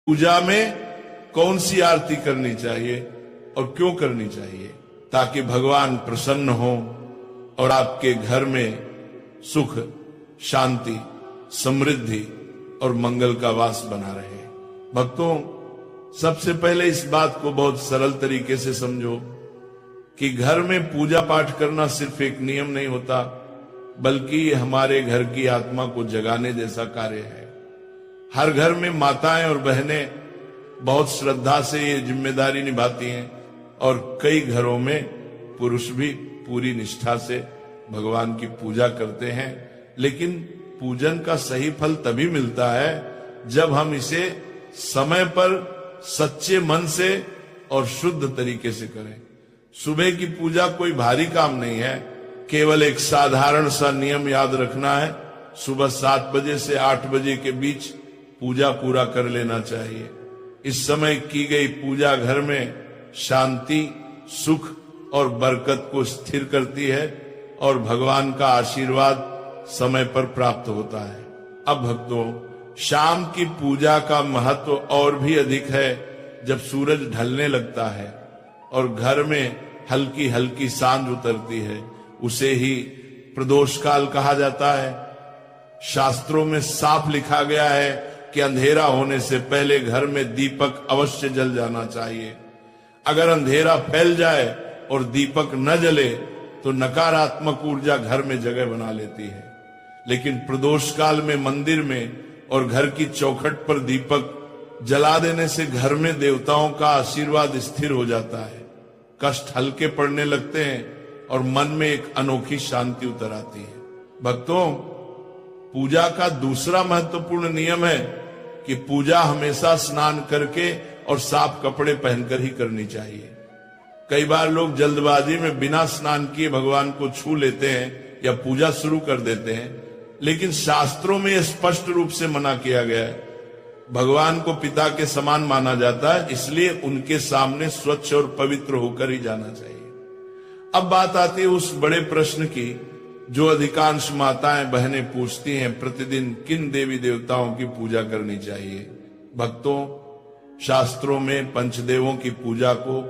पूजा में कौन सी आरती करनी चाहिए और क्यों करनी चाहिए, ताकि भगवान प्रसन्न हो और आपके घर में सुख, शांति, समृद्धि और मंगल का वास बना रहे। भक्तों, सबसे पहले इस बात को बहुत सरल तरीके से समझो कि घर में पूजा पाठ करना सिर्फ एक नियम नहीं होता, बल्कि हमारे घर की आत्मा को जगाने जैसा कार्य है। हर घर में माताएं और बहनें बहुत श्रद्धा से ये जिम्मेदारी निभाती हैं और कई घरों में पुरुष भी पूरी निष्ठा से भगवान की पूजा करते हैं। लेकिन पूजन का सही फल तभी मिलता है जब हम इसे समय पर सच्चे मन से और शुद्ध तरीके से करें। सुबह की पूजा कोई भारी काम नहीं है, केवल एक साधारण सा नियम याद रखना है। सुबह 7 बजे से 8 बजे के बीच पूजा पूरा कर लेना चाहिए। इस समय की गई पूजा घर में शांति, सुख और बरकत को स्थिर करती है और भगवान का आशीर्वाद समय पर प्राप्त होता है। अब भक्तों, शाम की पूजा का महत्व और भी अधिक है जब सूरज ढलने लगता है और घर में हल्की हल्की सांझ उतरती है। उसे ही प्रदोष काल कहा जाता है। शास्त्रों में साफ लिखा गया है कि अंधेरा होने से पहले घर में दीपक अवश्य जल जाना चाहिए। अगर अंधेरा फैल जाए और दीपक न जले तो नकारात्मक ऊर्जा घर में जगह बना लेती है। लेकिन प्रदोष काल में मंदिर में और घर की चौखट पर दीपक जला देने से घर में देवताओं का आशीर्वाद स्थिर हो जाता है, कष्ट हल्के पड़ने लगते हैं और मन में एक अनोखी शांति उतर आती है। भक्तों, पूजा का दूसरा महत्वपूर्ण नियम है कि पूजा हमेशा स्नान करके और साफ कपड़े पहनकर ही करनी चाहिए। कई बार लोग जल्दबाजी में बिना स्नान किए भगवान को छू लेते हैं या पूजा शुरू कर देते हैं, लेकिन शास्त्रों में यह स्पष्ट रूप से मना किया गया है। भगवान को पिता के समान माना जाता है, इसलिए उनके सामने स्वच्छ और पवित्र होकर ही जाना चाहिए। अब बात आती है उस बड़े प्रश्न की जो अधिकांश माताएं बहनें पूछती हैं, प्रतिदिन किन देवी देवताओं की पूजा करनी चाहिए। भक्तों, शास्त्रों में पंचदेवों की पूजा को